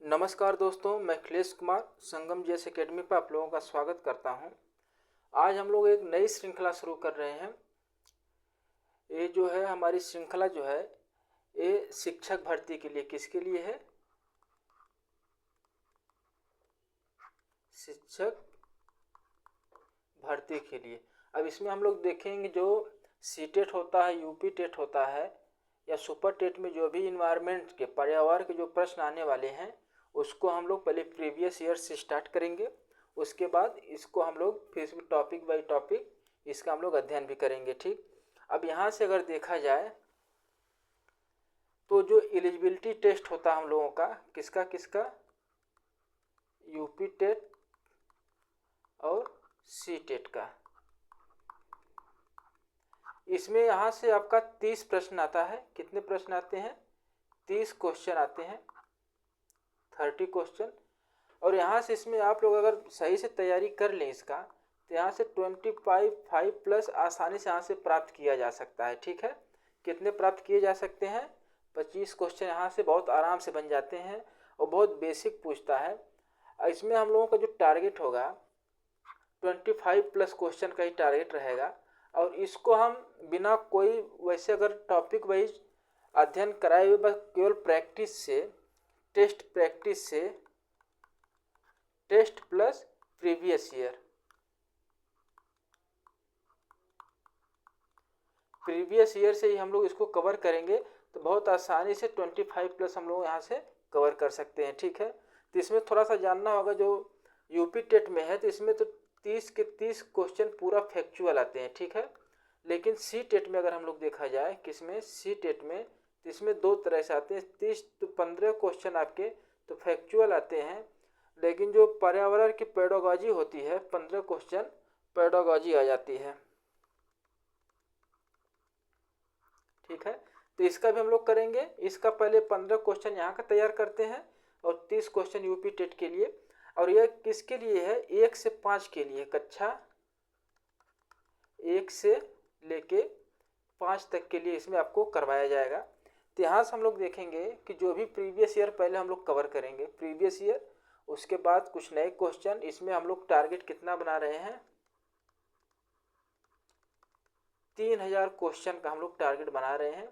नमस्कार दोस्तों, मैं अखिलेश कुमार संगम जेएस एकेडमी पर आप लोगों का स्वागत करता हूं। आज हम लोग एक नई श्रृंखला शुरू कर रहे हैं। ये जो है हमारी श्रृंखला जो है ये शिक्षक भर्ती के लिए किसके लिए है? शिक्षक भर्ती के लिए। अब इसमें हम लोग देखेंगे जो सीटेट होता है, यूपी टेट होता है या सुपर टेट में जो भी इन्वायरमेंट के पर्यावरण के जो प्रश्न आने वाले हैं उसको हम लोग पहले प्रीवियस ईयर से स्टार्ट करेंगे। उसके बाद इसको हम लोग फिर टॉपिक बाय टॉपिक इसका हम लोग अध्ययन भी करेंगे। ठीक, अब यहाँ से अगर देखा जाए तो जो एलिजिबिलिटी टेस्ट होता है हम लोगों का किसका किसका, यूपी टेट और सी टेट का। इसमें यहाँ से आपका 30 प्रश्न आता है। कितने प्रश्न आते हैं? 30 क्वेश्चन आते हैं, 30 क्वेश्चन। और यहाँ से इसमें आप लोग अगर सही से तैयारी कर लें इसका तो यहाँ से 25 प्लस आसानी से यहाँ से प्राप्त किया जा सकता है। ठीक है, कितने प्राप्त किए जा सकते हैं? 25 क्वेश्चन यहाँ से बहुत आराम से बन जाते हैं और बहुत बेसिक पूछता है। इसमें हम लोगों का जो टारगेट होगा 25 प्लस क्वेश्चन का ही टारगेट रहेगा। और इसको हम बिना कोई वैसे अगर टॉपिक वाइज अध्ययन कराए हुए बस केवल प्रैक्टिस से, टेस्ट प्रैक्टिस से, test plus previous year, previous year से ही हम लोग इसको कवर करेंगे तो बहुत आसानी से 25 प्लस हम लोग यहाँ से कवर कर सकते हैं। ठीक है, तो इसमें थोड़ा सा जानना होगा। जो यूपी टेट में है तो इसमें तो 30 के 30 क्वेश्चन पूरा फैक्चुअल आते हैं। ठीक है, लेकिन सी टेट में अगर हम लोग देखा जाए किसमें, सी टेट में, तो इसमें दो तरह से आते हैं। 30 तो 15 क्वेश्चन आपके तो फैक्चुअल आते हैं, लेकिन जो पर्यावरण की पेडोलॉजी होती है 15 क्वेश्चन पेडोलॉजी आ जाती है। ठीक है, तो इसका भी हम लोग करेंगे। इसका पहले 15 क्वेश्चन यहाँ का तैयार करते हैं और 30 क्वेश्चन यूपी टेट के लिए। और यह किसके लिए है? 1 से 5 के लिए, कक्षा 1 से लेके 5 तक के लिए इसमें आपको करवाया जाएगा। तो यहाँ से हम लोग देखेंगे कि जो भी प्रीवियस ईयर पहले हम लोग कवर करेंगे प्रीवियस ईयर, उसके बाद कुछ नए क्वेश्चन। इसमें हम लोग टारगेट कितना बना रहे हैं? 3000 क्वेश्चन का हम लोग टारगेट बना रहे हैं।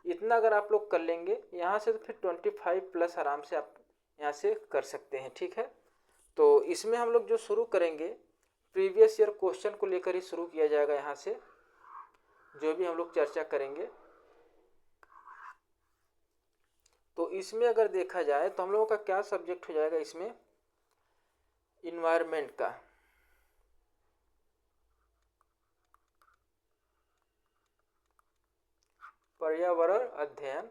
इतना अगर आप लोग कर लेंगे यहाँ से तो फिर 25 प्लस आराम से आप यहाँ से कर सकते हैं। ठीक है, तो इसमें हम लोग जो शुरू करेंगे प्रीवियस ईयर क्वेश्चन को लेकर ही शुरू किया जाएगा। यहाँ से जो भी हम लोग चर्चा करेंगे तो इसमें अगर देखा जाए तो हम लोगों का क्या सब्जेक्ट हो जाएगा इसमें? इन्वायरमेंट का। पर्यावरण अध्ययन,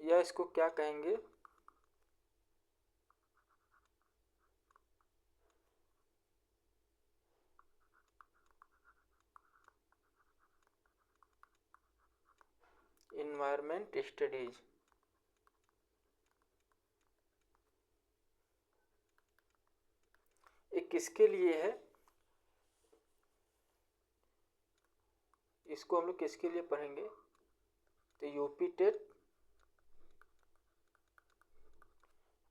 या इसको क्या कहेंगे? Environment studies. ये किसके लिए है? इसको हम लोग किसके लिए पढ़ेंगे? तो यूपी टेट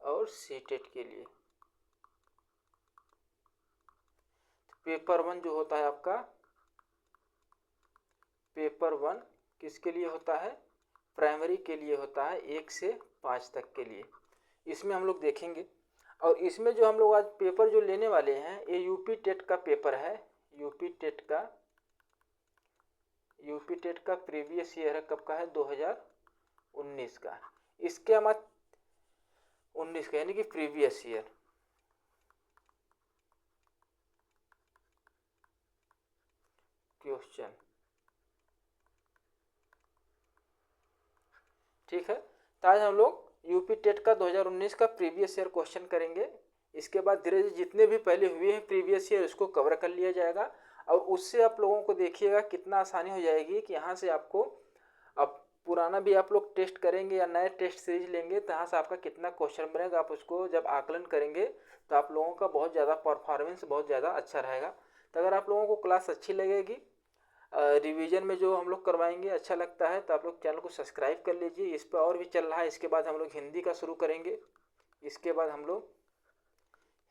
और सी टेट के लिए। पेपर 1 जो होता है आपका, पेपर 1 किसके लिए होता है? प्राइमरी के लिए होता है, 1 से 5 तक के लिए। इसमें हम लोग देखेंगे। और इसमें जो हम लोग आज पेपर जो लेने वाले हैं ये यूपी टेट का पेपर है। यूपी टेट का प्रीवियस ईयर है, कब का है? 2019 का। इसके हम 19 का यानी कि प्रीवियस ईयर। क्वेश्चन, ठीक है, तो आज हम लोग यूपी टेट का 2019 का प्रीवियस ईयर क्वेश्चन करेंगे। इसके बाद धीरे धीरे जितने भी पहले हुए हैं प्रीवियस ईयर उसको कवर कर लिया जाएगा। और उससे आप लोगों को देखिएगा कितना आसानी हो जाएगी कि यहाँ से आपको अब पुराना भी आप लोग टेस्ट करेंगे या नए टेस्ट सीरीज लेंगे तो यहाँ से आपका कितना क्वेश्चन बनेगा, आप उसको जब आकलन करेंगे तो आप लोगों का बहुत ज़्यादा परफॉर्मेंस बहुत ज़्यादा अच्छा रहेगा। तो अगर आप लोगों को क्लास अच्छी लगेगी, रिवीजन में जो हम लोग करवाएंगे अच्छा लगता है तो आप लोग चैनल को सब्सक्राइब कर लीजिए। इस पर और भी चल रहा है। इसके बाद हम लोग हिंदी का शुरू करेंगे। इसके बाद हम लोग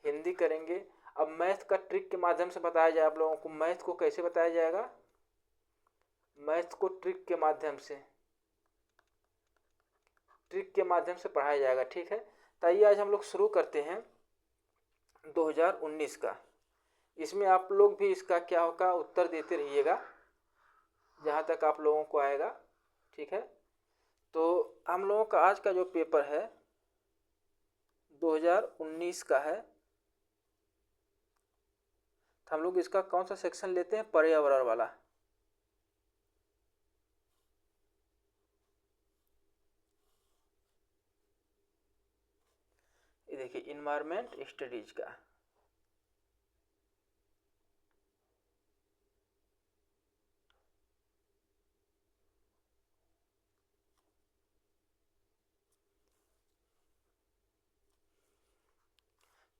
हिंदी करेंगे। अब मैथ का ट्रिक के माध्यम से बताया जाए आप लोगों को। मैथ को कैसे बताया जाएगा? मैथ को ट्रिक के माध्यम से पढ़ाया जाएगा। ठीक है, तो आइए आज हम लोग शुरू करते हैं 2019 का। इसमें आप लोग भी इसका क्या होगा उत्तर देते रहिएगा जहाँ तक आप लोगों को आएगा। ठीक है, तो हम लोगों का आज का जो पेपर है 2019 का है। तो हम लोग इसका कौन सा सेक्शन लेते हैं? पर्यावरण वाला। ये देखिए, इन्वायरमेंट स्टडीज का।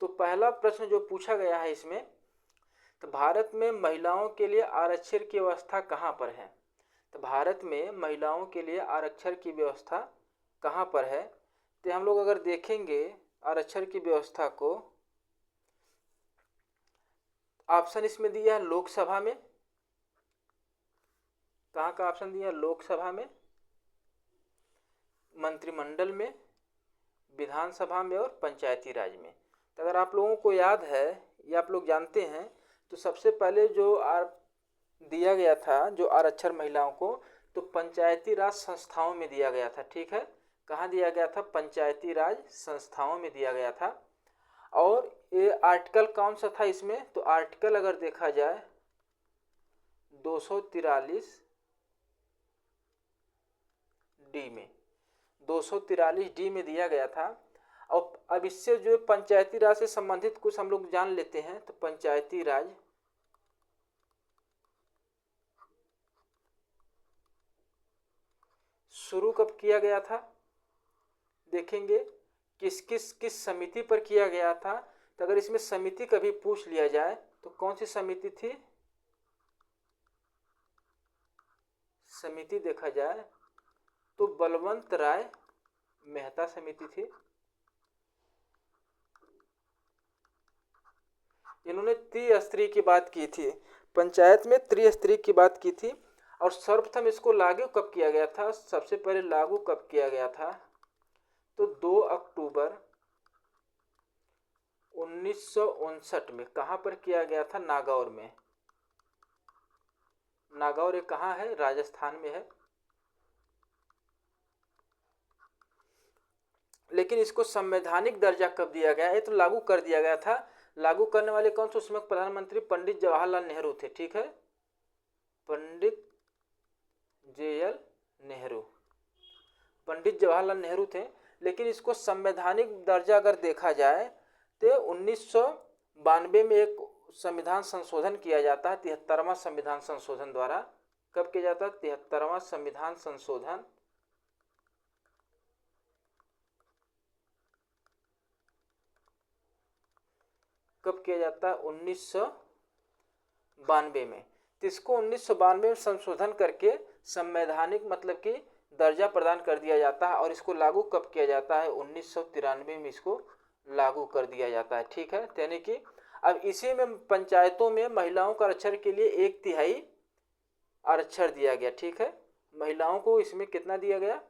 तो पहला प्रश्न जो पूछा गया है इसमें, तो भारत में महिलाओं के लिए आरक्षण की व्यवस्था कहाँ पर है? तो भारत में महिलाओं के लिए आरक्षण की व्यवस्था कहाँ पर है? तो हम लोग अगर देखेंगे आरक्षण की व्यवस्था को, ऑप्शन इसमें दिया है लोकसभा में। कहाँ का ऑप्शन दिया? लोकसभा में, मंत्रिमंडल में, विधानसभा में और पंचायती राज में। तो अगर आप लोगों को याद है या आप लोग जानते हैं तो सबसे पहले जो दिया गया था जो आरक्षण महिलाओं को, तो पंचायती राज संस्थाओं में दिया गया था। ठीक है, कहाँ दिया गया था? पंचायती राज संस्थाओं में दिया गया था। और ये आर्टिकल कौन सा था इसमें? तो आर्टिकल अगर देखा जाए 243 डी में, 243 डी में दिया गया था। और अब इससे जो पंचायती राज से संबंधित कुछ हम लोग जान लेते हैं। तो पंचायती राज शुरू कब किया गया था? देखेंगे किस समिति पर किया गया था। तो अगर इसमें समिति कभी पूछ लिया जाए तो कौन सी समिति थी? समिति देखा जाए तो बलवंत राय मेहता समिति थी। इन्होंने त्रिस्तरीय की बात की थी, पंचायत में त्रिस्तरीय की बात की थी। और सर्वप्रथम इसको लागू कब किया गया था? सबसे पहले लागू कब किया गया था? तो 2 अक्टूबर 1959 में। कहाँ पर किया गया था? नागौर में। नागौर ये कहाँ है? राजस्थान में है। लेकिन इसको संवैधानिक दर्जा कब दिया गया? ये तो लागू कर दिया गया था। लागू करने वाले कौन थे? उसमें प्रधानमंत्री पंडित जवाहरलाल नेहरू थे। ठीक है, पंडित JL नेहरू, पंडित जवाहरलाल नेहरू थे। लेकिन इसको संवैधानिक दर्जा अगर देखा जाए तो 1992 में एक संविधान संशोधन किया जाता है, 73वां संविधान संशोधन द्वारा। कब किया जाता है? 73वां संविधान संशोधन कब किया जाता है? 1992 में। तो इसको 1992 में संशोधन करके संवैधानिक मतलब कि दर्जा प्रदान कर दिया जाता है। और इसको लागू कब किया जाता है? 1993 में इसको लागू कर दिया जाता है। ठीक है, यानी कि अब इसी में पंचायतों में महिलाओं का आरक्षण के लिए 1/3 आरक्षण दिया गया। ठीक है, महिलाओं को इसमें कितना दिया गया?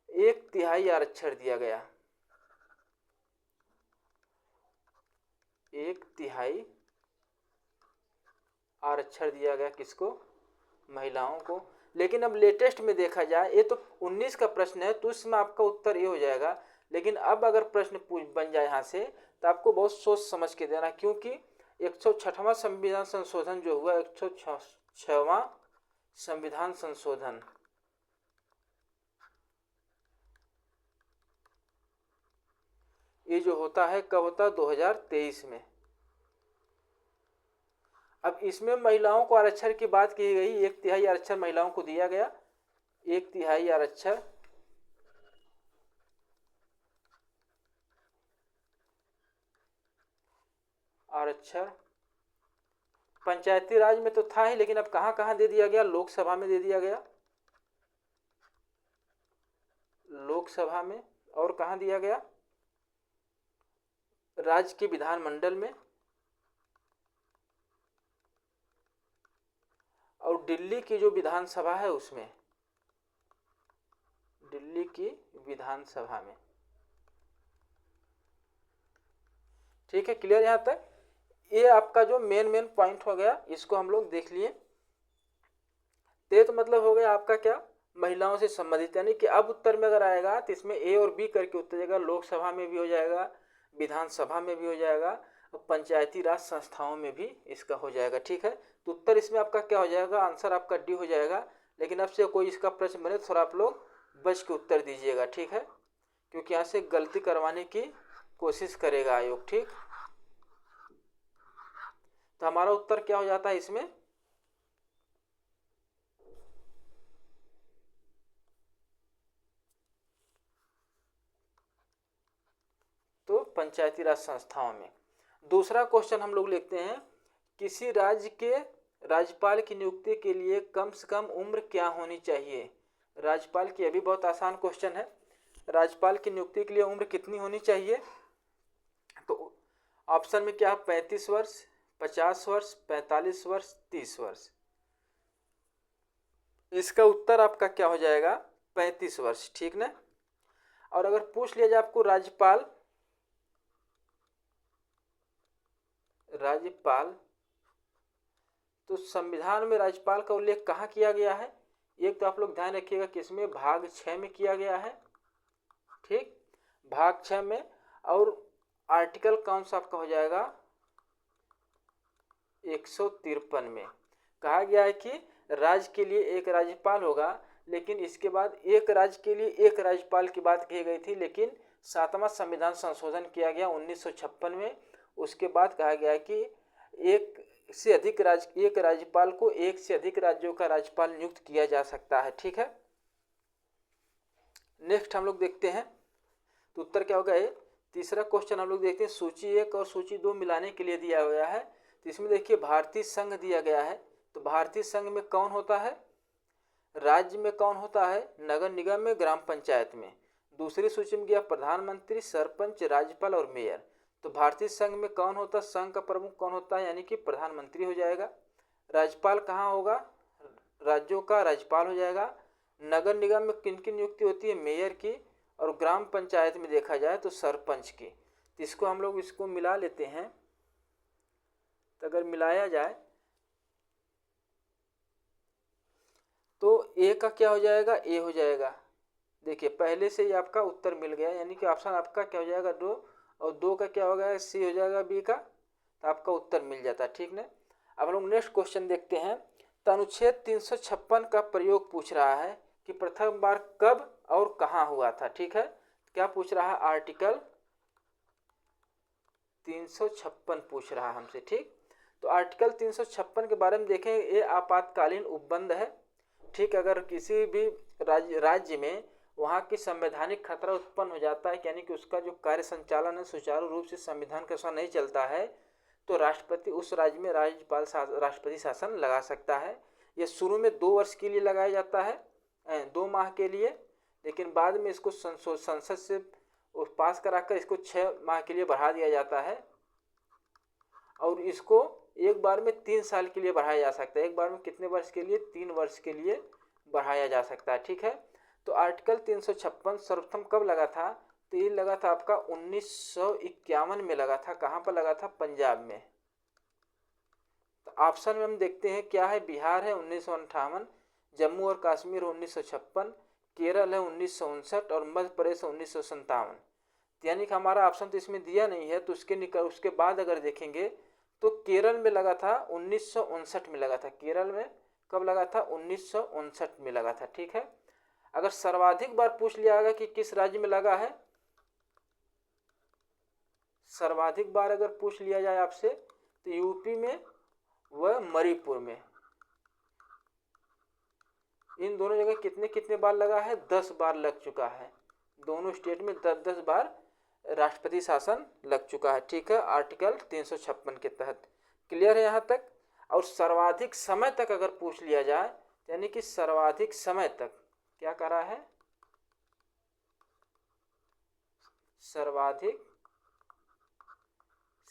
1/3 आरक्षण दिया गया। 1/3 आरक्षण दिया गया किसको? महिलाओं को। लेकिन अब लेटेस्ट में देखा जाए, ये तो 19 का प्रश्न है तो उसमें आपका उत्तर ये हो जाएगा। लेकिन अब अगर प्रश्न बन जाए यहाँ से तो आपको बहुत सोच समझ के देना, क्योंकि 106वां संविधान संशोधन जो हुआ, 106वां संविधान संशोधन, ये जो होता है कब होता है? 2023 में। अब इसमें महिलाओं को आरक्षण की बात की गई, 1/3 आरक्षण महिलाओं को दिया गया। 1/3 आरक्षण पंचायती राज में तो था ही, लेकिन अब कहाँ कहाँ दे दिया गया? लोकसभा में दे दिया गया, लोकसभा में। और कहाँ दिया गया? राज्य के विधानमंडल में। और दिल्ली की जो विधानसभा है उसमें, दिल्ली की विधानसभा में। ठीक है, क्लियर यहाँ तक? ये आपका जो मेन पॉइंट हो गया, इसको हम लोग देख लिए। तो मतलब हो गया आपका क्या? महिलाओं से संबंधित, यानी कि अब उत्तर में अगर आएगा तो इसमें ए और बी करके उत्तर जाएगा। लोकसभा में भी हो जाएगा, विधानसभा में भी हो जाएगा, और पंचायती राज संस्थाओं में भी इसका हो जाएगा। ठीक है, तो उत्तर इसमें आपका क्या हो जाएगा? आंसर आपका डी हो जाएगा। लेकिन अब से कोई इसका प्रश्न बने थोड़ा आप लोग बच के उत्तर दीजिएगा। ठीक है, क्योंकि यहाँ से गलती करवाने की कोशिश करेगा आयोग। ठीक, तो हमारा उत्तर क्या हो जाता है इसमें? तो पंचायती राज संस्थाओं में। दूसरा क्वेश्चन हम लोग लिखते हैं, किसी राज्य के राज्यपाल की नियुक्ति के लिए कम से कम उम्र क्या होनी चाहिए? राज्यपाल की, अभी बहुत आसान क्वेश्चन है। राज्यपाल की नियुक्ति के लिए उम्र कितनी होनी चाहिए? तो ऑप्शन में क्या? 35 वर्ष, 50 वर्ष, 45 वर्ष, 30 वर्ष। इसका उत्तर आपका क्या हो जाएगा? 35 वर्ष। ठीक ना? और अगर पूछ लिया जाए आपको राज्यपाल तो संविधान में राज्यपाल का उल्लेख कहाँ किया गया है? एक तो आप लोग ध्यान रखिएगा कि इसमें भाग 6 में किया गया है। ठीक, भाग 6 में। और आर्टिकल कौन सा आपका हो जाएगा? 153 में कहा गया है कि राज्य के लिए एक राज्यपाल होगा, लेकिन इसके बाद एक राज्य के लिए एक राज्यपाल की बात कही गई थी, लेकिन 7वां संविधान संशोधन किया गया 1956 में। उसके बाद कहा गया कि एक राज्यपाल को एक से अधिक राज्यों का राज्यपाल नियुक्त किया जा सकता है। ठीक है, नेक्स्ट हम लोग देखते हैं, तो उत्तर क्या होगा? तीसरा क्वेश्चन हम लोग देखते हैं, सूची 1 और सूची 2 मिलाने के लिए दिया गया है। तो इसमें देखिए भारतीय संघ दिया गया है, तो भारतीय संघ में कौन होता है? राज्य में कौन होता है? नगर निगम में, ग्राम पंचायत में। दूसरी सूची में गया प्रधानमंत्री, सरपंच, राज्यपाल और मेयर। तो भारतीय संघ में कौन होता है? संघ का प्रमुख कौन होता है? यानी कि प्रधानमंत्री हो जाएगा। राज्यपाल कहाँ होगा? राज्यों का राज्यपाल हो जाएगा। नगर निगम में किन की नियुक्ति होती है? मेयर की। और ग्राम पंचायत में देखा जाए तो सरपंच की। तो इसको हम लोग इसको मिला लेते हैं, तो अगर मिलाया जाए तो ए का क्या हो जाएगा? ए हो जाएगा। देखिए पहले से ही आपका उत्तर मिल गया, यानी कि ऑप्शन आपका क्या हो जाएगा? 2, और 2 का क्या होगा? सी हो जाएगा बी का, तो आपका उत्तर मिल जाता है। ठीक ना? अब हम लोग नेक्स्ट क्वेश्चन देखते हैं। तो अनुच्छेद 356 का प्रयोग पूछ रहा है कि प्रथम बार कब और कहाँ हुआ था। ठीक है, क्या पूछ रहा है? आर्टिकल 356 पूछ रहा है हमसे। ठीक, तो आर्टिकल 356 के बारे में देखें, ये आपातकालीन उपबंध है। ठीक, अगर किसी भी राज्य में वहाँ की संवैधानिक खतरा उत्पन्न हो जाता है, यानी कि उसका जो कार्य संचालन है सुचारू रूप से संविधान के अनुसार नहीं चलता है, तो राष्ट्रपति उस राज्य में राष्ट्रपति शासन लगा सकता है। ये शुरू में 2 वर्ष के लिए लगाया जाता है, 2 माह के लिए, लेकिन बाद में इसको संसद से पास कराकर इसको 6 माह के लिए बढ़ा दिया जाता है। और इसको एक बार में 3 साल के लिए बढ़ाया जा सकता है। एक बार में कितने वर्ष के लिए? 3 वर्ष के लिए बढ़ाया जा सकता है। ठीक है, तो आर्टिकल 356 सर्वप्रथम कब लगा था? तो ये लगा था आपका 1951 में लगा था। कहाँ पर लगा था? पंजाब में। तो ऑप्शन में हम देखते हैं क्या है? बिहार है 1958, जम्मू और कश्मीर 1956, केरल है 1959 और मध्य प्रदेश 1957। यानी कि हमारा ऑप्शन तो इसमें दिया नहीं है, तो उसके बाद अगर देखेंगे तो केरल में लगा था 1959 में लगा था। केरल में कब लगा था? 1959 में लगा था। ठीक है, अगर सर्वाधिक बार पूछ लिया गया कि किस राज्य में लगा है, सर्वाधिक बार अगर पूछ लिया जाए आपसे, तो यूपी में व मणिपुर में। इन दोनों जगह कितने कितने बार लगा है? 10 बार लग चुका है। दोनों स्टेट में 10-10 बार राष्ट्रपति शासन लग चुका है। ठीक है, आर्टिकल 356 के तहत। क्लियर है यहाँ तक? और सर्वाधिक समय तक अगर पूछ लिया जाए, यानी कि सर्वाधिक समय तक क्या करा है, सर्वाधिक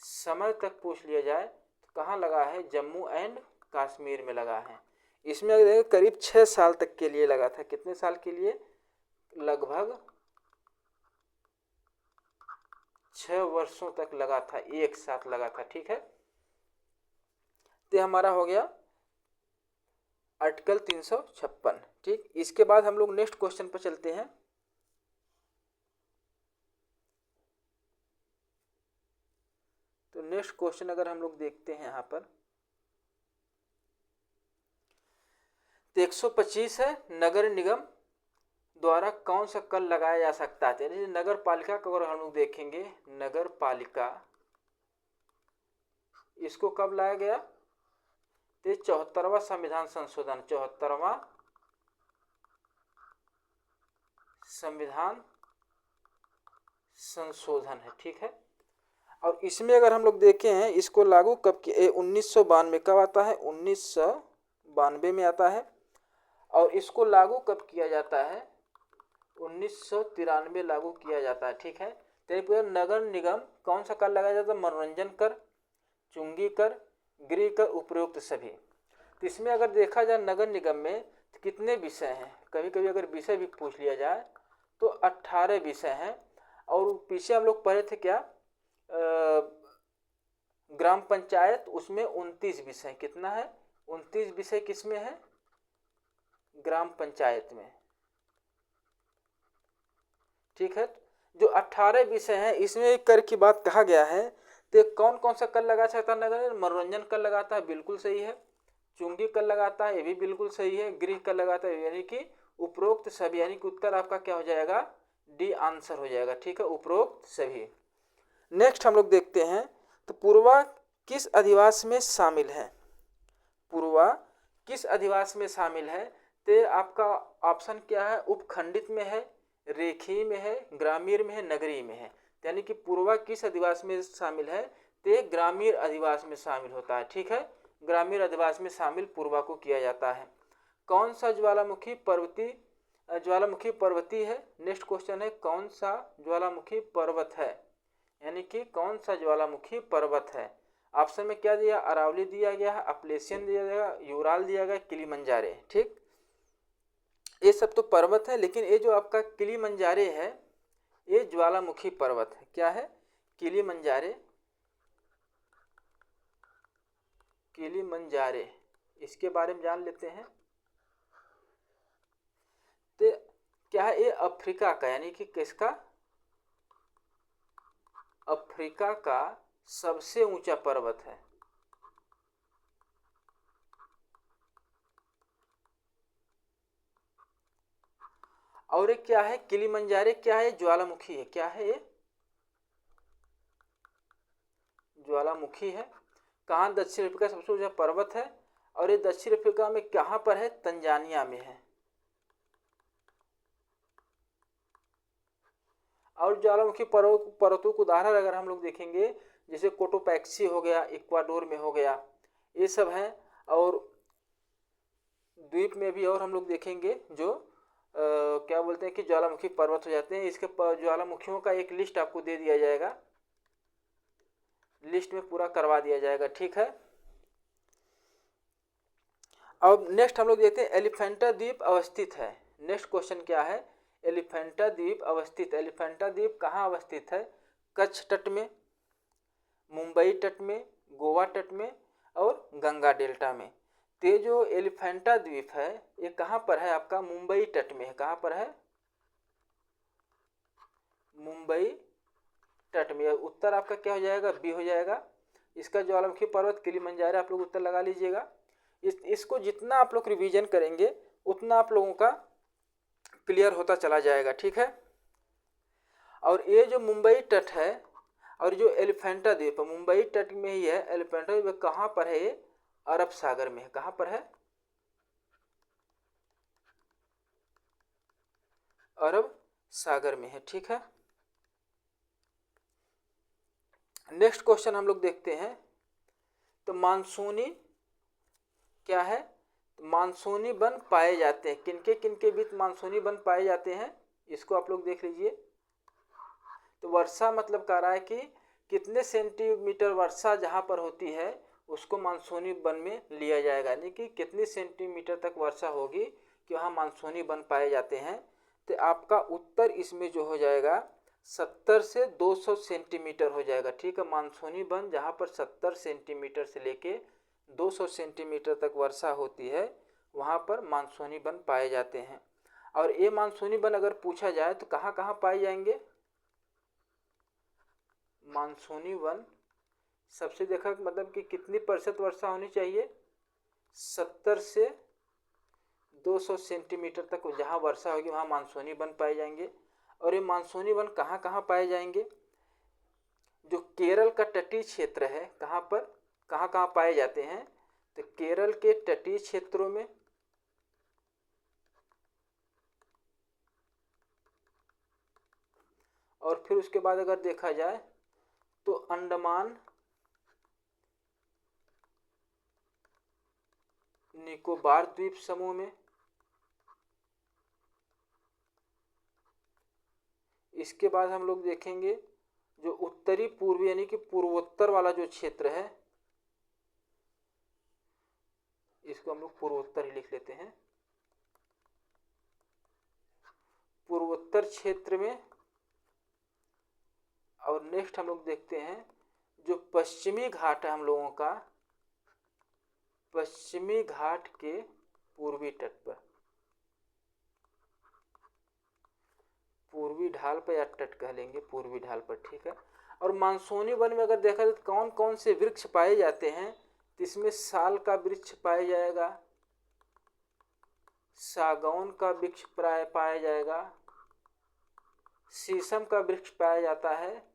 समय तक पूछ लिया जाए तो कहाँ लगा है, जम्मू एंड कश्मीर में लगा है। इसमें अगर करीब 6 साल तक के लिए लगा था। कितने साल के लिए, लगभग 6 वर्षों तक लगा था, एक साथ लगा था। ठीक है, तो हमारा हो गया आर्टिकल 356। ठीक, इसके बाद हम लोग नेक्स्ट क्वेश्चन पर चलते हैं। तो नेक्स्ट क्वेश्चन अगर हम लोग देखते हैं यहाँ पर, तो 125 है, नगर निगम द्वारा कौन सा कर लगाया जा सकता है। यानी नगर पालिका को अगर हम लोग देखेंगे, नगर पालिका इसको कब लाया गया, तो 74वां संविधान संशोधन, 74वां संविधान संशोधन है। ठीक है, और इसमें अगर हम लोग देखें हैं, इसको लागू कब किया, 1992 कब आता है, 1992 में आता है। और इसको लागू कब किया जाता है, 1993 लागू किया जाता है। ठीक है, तो नगर निगम कौन सा कर लगाया जाता है, मनोरंजन कर, चुंगी कर, गृह कर, उपरोक्त सभी। तो इसमें अगर देखा जाए नगर निगम में तो कितने विषय हैं, कभी कभी अगर विषय भी पूछ लिया जाए तो 18 विषय हैं। और पीछे हम लोग पढ़े थे क्या, ग्राम पंचायत, उसमें 29 विषय। कितना है, 29 विषय किसमें है, ग्राम पंचायत में। ठीक है, जो 18 विषय हैं इसमें एक कर की बात कहा गया है। तो कौन कौन सा कर लगा सकता है नगर, मनोरंजन कर लगाता है, बिल्कुल सही है। चुंगी कर लगाता है, ये भी बिल्कुल सही है। गृह कर लगाता है, यानी कि उपरोक्त सभी, यानी कि उत्तर आपका क्या हो जाएगा, डी आंसर हो जाएगा। ठीक है, उपरोक्त सभी। नेक्स्ट हम लोग देखते हैं, तो पूर्वा किस अधिवास में शामिल है, पूर्वा किस अधिवास में शामिल है। तो आपका ऑप्शन क्या है, उपखंडित में है, रेखीय में है, ग्रामीण में है, नगरीय में है। यानी कि पूर्वा किस अधिवास में शामिल है, तो ग्रामीण अधिवास में शामिल होता है। ठीक है, ग्रामीण अधिवास में शामिल पूर्वा को किया जाता है। कौन सा ज्वालामुखी पर्वतीय है। नेक्स्ट क्वेश्चन है, कौन सा ज्वालामुखी पर्वत है, यानी कि कौन सा ज्वालामुखी पर्वत है। ऑप्शन में क्या दिया, अरावली दिया गया है, अपलेशियन दिया गया, यूराल दिया गया, किलीमंजारे। ठीक, ये सब तो पर्वत है, लेकिन ये जो आपका किलीमंजारे है ये ज्वालामुखी पर्वत है। क्या है, किलीमंजारे, किलीमंजारे, इसके बारे में जान लेते हैं। तो क्या है, ये अफ्रीका का, यानी कि किसका, अफ्रीका का सबसे ऊंचा पर्वत है। और एक क्या है, किलीमंजारे क्या है, ज्वालामुखी है। क्या है, ये ज्वालामुखी है। कहाँ, दक्षिण अफ्रीका सबसे ऊंचा पर्वत है। और ये दक्षिण अफ्रीका में कहाँ पर है, तंजानिया में है। और ज्वालामुखी पर्वतों के उदाहरण अगर हम लोग देखेंगे, जैसे कोटोपैक्सी हो गया, इक्वाडोर में हो गया, ये सब हैं। और द्वीप में भी और हम लोग देखेंगे जो क्या बोलते हैं कि ज्वालामुखी पर्वत हो जाते हैं। इसके ज्वालामुखियों का एक लिस्ट आपको दे दिया जाएगा, लिस्ट में पूरा करवा दिया जाएगा। ठीक है, अब नेक्स्ट हम लोग देखते हैं, एलिफेंटा द्वीप अवस्थित है। नेक्स्ट क्वेश्चन क्या है, एलिफेंटा द्वीप अवस्थित, एलिफेंटा द्वीप कहाँ अवस्थित है, कच्छ तट में, मुंबई तट में, गोवा तट में, और गंगा डेल्टा में। तो जो एलिफेंटा द्वीप है ये कहाँ पर है, आपका मुंबई तट में है। कहाँ पर है, मुंबई तट में। उत्तर आपका क्या हो जाएगा, बी हो जाएगा। इसका ज्वालामुखी पर्वत किलीमंजारो, आप लोग उत्तर लगा लीजिएगा। इसको जितना आप लोग रिवीजन करेंगे उतना आप लोगों का क्लियर होता चला जाएगा। ठीक है, और ये जो मुंबई तट है और जो एलिफेंटा द्वीप है, मुंबई तट में ही है। एलिफेंटा द्वीप कहाँ पर है, ये अरब सागर में है। कहाँ पर है, अरब सागर में है। ठीक है, नेक्स्ट क्वेश्चन हम लोग देखते हैं, तो मानसूनी क्या है, मानसूनी वन पाए जाते हैं। किनके बीच मानसूनी वन पाए जाते हैं, इसको आप लोग देख लीजिए। तो वर्षा मतलब कह रहा है कि कितने सेंटीमीटर वर्षा जहाँ पर होती है उसको मानसूनी वन में लिया जाएगा, यानी कि कितनी सेंटीमीटर तक वर्षा होगी कि वहाँ मानसूनी वन पाए जाते हैं। तो आपका उत्तर इसमें जो हो जाएगा 70 से 200 सेंटीमीटर हो जाएगा। ठीक है, मानसूनी वन जहाँ पर 70 सेंटीमीटर से लेके 200 सेंटीमीटर तक वर्षा होती है वहाँ पर मानसूनी वन पाए जाते हैं। और ये मानसूनी वन अगर पूछा जाए तो कहाँ कहाँ पाए जाएंगे, मानसूनी वन सबसे देखा मतलब कि कितनी प्रतिशत वर्षा होनी चाहिए, 70 से 200 सेंटीमीटर तक जहाँ वर्षा होगी वहाँ मानसूनी वन पाए जाएंगे। और ये मानसूनी वन कहाँ कहाँ पाए जाएंगे, जो केरल का तटीय क्षेत्र है कहाँ पर कहाँ कहाँ पाए जाते हैं, तो केरल के तटीय क्षेत्रों में, और फिर उसके बाद अगर देखा जाए तो अंडमान निकोबार द्वीप समूह में। इसके बाद हम लोग देखेंगे जो उत्तरी पूर्वी यानी कि पूर्वोत्तर वाला जो क्षेत्र है, इसको हम लोग पूर्वोत्तर ही लिख लेते हैं। पूर्वोत्तर क्षेत्र में, और नेक्स्ट हम लोग देखते हैं जो पश्चिमी घाट है हम लोगों का, पश्चिमी घाट के पूर्वी तट पर, पूर्वी ढाल पर या तट कह लेंगे, पूर्वी ढाल पर। ठीक है, और मानसूनी वन में अगर देखा जाए तो कौन कौन से वृक्ष पाए जाते हैं, तो इसमें साल का वृक्ष पाया जाएगा, सागौन का वृक्ष पाया जाएगा, शीशम का वृक्ष पाया जाता है,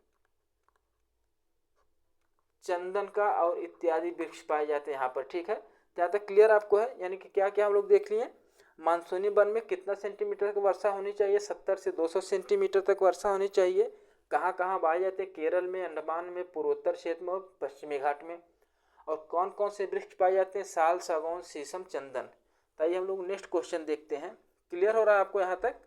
चंदन का और इत्यादि वृक्ष पाए जाते हैं यहाँ पर। ठीक है, जहाँ तक क्लियर आपको है, यानी कि क्या क्या हम लोग देख लिए। मानसूनी वन में कितना सेंटीमीटर तक वर्षा होनी चाहिए, 70 से 200 सेंटीमीटर तक वर्षा होनी चाहिए। कहाँ कहाँ पाए जाते हैं, केरल में, अंडमान में, पूर्वोत्तर क्षेत्र में और पश्चिमी घाट में। और कौन कौन से वृक्ष पाए जाते हैं, साल, सागौन, शीशम, चंदन। तो आइए हम लोग नेक्स्ट क्वेश्चन देखते हैं। क्लियर हो रहा है आपको यहाँ तक।